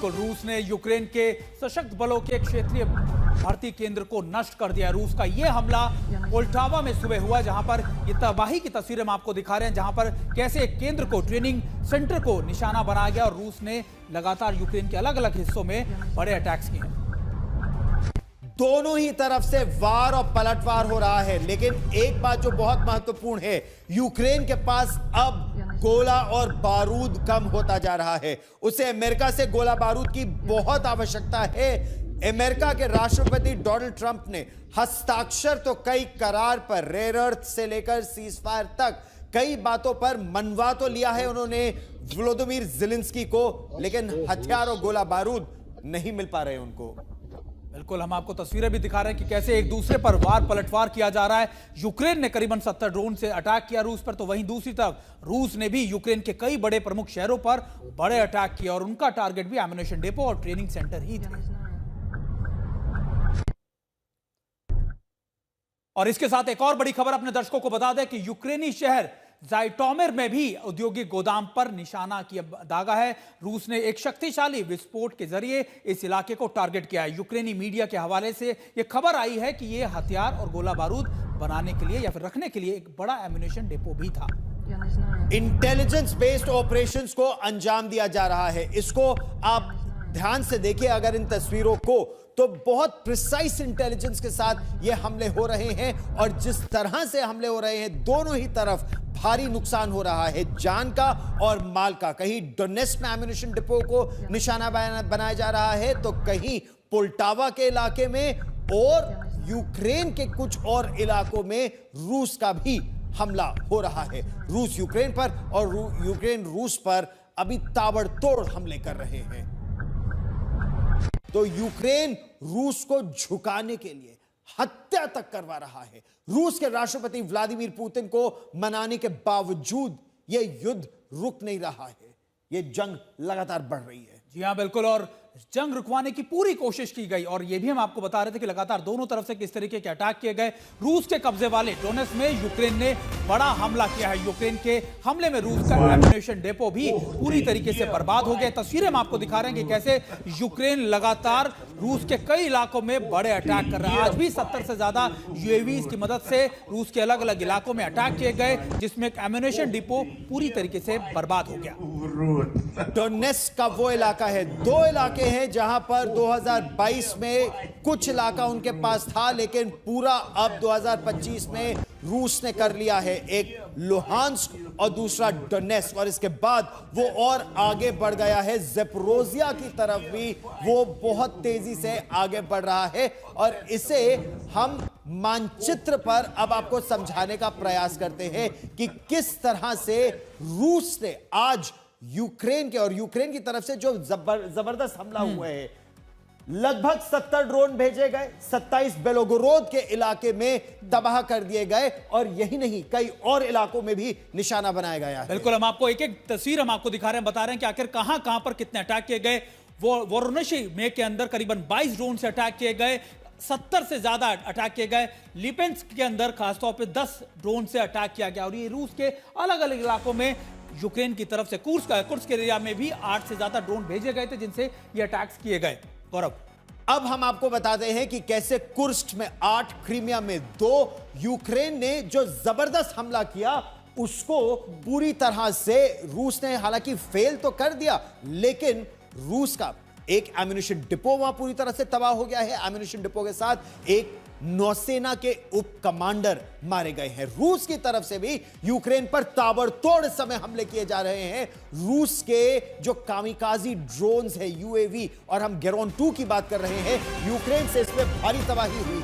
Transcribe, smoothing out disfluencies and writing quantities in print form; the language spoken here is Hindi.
बिल्कुल, रूस ने यूक्रेन के सशक्त बलों के क्षेत्रीय भर्ती केंद्र को नष्ट कर दिया। रूस का यह हमला पोल्टावा में सुबह हुआ, जहां पर ये तबाही की तस्वीरें हम आपको दिखा रहे हैं, जहां पर कैसे एक केंद्र को, ट्रेनिंग सेंटर को निशाना बनाया गया और रूस ने लगातार यूक्रेन के अलग अलग हिस्सों में बड़े अटैक्स किए हैं। दोनों ही तरफ से वार और पलटवार हो रहा है, लेकिन एक बात जो बहुत महत्वपूर्ण है, यूक्रेन के पास अब गोला और बारूद कम होता जा रहा है। उसे अमेरिका से गोला बारूद की बहुत आवश्यकता है। अमेरिका के राष्ट्रपति डोनाल्ड ट्रंप ने हस्ताक्षर तो कई करार पर, रेयर अर्थ से लेकर सीजफायर तक कई बातों पर मनवा तो लिया है उन्होंने व्लादिमीर ज़ेलेंस्की को, लेकिन हथियार और गोला बारूद नहीं मिल पा रहे उनको। बिल्कुल, हम आपको तस्वीरें भी दिखा रहे हैं कि कैसे एक दूसरे पर वार पलटवार किया जा रहा है। यूक्रेन ने करीबन 70 ड्रोन से अटैक किया रूस पर, तो वहीं दूसरी तरफ रूस ने भी यूक्रेन के कई बड़े प्रमुख शहरों पर बड़े अटैक किए और उनका टारगेट भी एम्युनिशन डिपो और ट्रेनिंग सेंटर ही थे। और इसके साथ एक और बड़ी खबर अपने दर्शकों को बता दें कि यूक्रेनी शहर ज़ाइटोमिर में भी औद्योगिक गोदाम पर निशाना किया दागा है। रूस ने एक शक्तिशाली विस्फोट के जरिए इस इलाके को टारगेट किया है। यूक्रेनी मीडिया के हवाले से यह खबर आई है कि यह हथियार और गोला बारूद बनाने के लिए या फिर रखने के लिए एक बड़ा एम्युनिशन डिपो भी था। इंटेलिजेंस बेस्ड ऑपरेशंस को अंजाम दिया जा रहा है। इसको आप ध्यान से देखिए अगर इन तस्वीरों को, तो बहुत प्रिसाइज इंटेलिजेंस के साथ ये हमले हो रहे हैं और जिस तरह से हमले हो रहे हैं, दोनों ही तरफ भारी नुकसान हो रहा है, जान का और माल का। कहीं डोनेट्स्क में एम्युनिशन डिपो को निशाना बनाया जा रहा है, तो कहीं पोल्टावा के इलाके में और यूक्रेन के कुछ और इलाकों में रूस का भी हमला हो रहा है। रूस यूक्रेन पर और यूक्रेन रूस पर अभी ताबड़तोड़ हमले कर रहे हैं। तो यूक्रेन रूस को झुकाने के लिए हत्या तक करवा रहा है। रूस के राष्ट्रपति व्लादिमीर पुतिन को मनाने के बावजूद यह युद्ध रुक नहीं रहा है, यह जंग लगातार बढ़ रही है। जी हां, बिल्कुल, और जंग रुकवाने की पूरी कोशिश की गई और यह भी हम आपको बता रहे थे कि लगातार दोनों तरफ से किस तरीके के अटैक किए गए। रूस के कब्जे वाले डोनेट्स्क में यूक्रेन ने बड़ा हमला किया है। यूक्रेन के हमले में रूस का एम्युनिशन डिपो भी पूरी तरीके से बर्बाद हो गया। तस्वीरें हम आपको दिखा रहे हैं कि कैसे यूक्रेन लगातार रूस के कई इलाकों में बड़े अटैक कर रहा है। आज भी 70 से ज्यादा यूएवीज की मदद से रूस के अलग अलग इलाकों में अटैक किए गए, जिसमें एक एम्युनिशन डिपो पूरी तरीके से बर्बाद हो गया। डोनेट्स्क का वो इलाका है, दो इलाके हैं जहां पर 2022 में कुछ इलाका उनके पास था, लेकिन पूरा अब 2025 में रूस ने कर लिया है। एक लुहांस्क और दूसरा डोनेट्स्क, और इसके बाद वो और आगे बढ़ गया है ज़ेपोरिज़िया की तरफ भी, वो बहुत तेजी से आगे बढ़ रहा है। और इसे हम मानचित्र पर अब आपको समझाने का प्रयास करते हैं कि किस तरह से रूस ने आज यूक्रेन के और यूक्रेन की तरफ से जो जबरदस्त हमला हुआ है, लगभग 70 ड्रोन भेजे गए, 27 बेलोगोरोद के इलाके में तबाह कर दिए गए और यही नहीं, कई और इलाकों में भी निशाना बनाया गया है। बिल्कुल, हम आपको एक एक तस्वीर हम आपको दिखा रहे हैं, बता रहे हैं कि आखिर कहां पर कितने अटैक किए गए। वोरोनोशी में के अंदर करीबन 22 ड्रोन से अटैक किए गए, 70 से ज्यादा अटैक किए गए। लिपेंस्क के अंदर खासतौर पर 10 ड्रोन से अटैक किया गया और ये रूस के अलग अलग इलाकों में यूक्रेन की तरफ से कुर्स्क के एरिया में भी 8 से ज्यादा ड्रोन भेजे गए थे, जिनसे ये अटैक्स किए गए। गौरव, अब हम आपको बताते हैं कि कैसे कुर्स्क में 8, क्रीमिया में 2, यूक्रेन ने जो जबरदस्त हमला किया उसको पूरी तरह से रूस ने हालांकि फेल तो कर दिया, लेकिन रूस का एक एम्युनिशन डिपो वहां पूरी तरह से तबाह हो गया है। एम्युनिशन डिपो के साथ एक नौसेना के उप कमांडर मारे गए हैं। रूस की तरफ से भी यूक्रेन पर ताबड़तोड़ समय हमले किए जा रहे हैं। रूस के जो कामिकाजी ड्रोन्स है, यूएवी, और हम गेरोन 2 की बात कर रहे हैं, यूक्रेन से इसमें भारी तबाही हुई।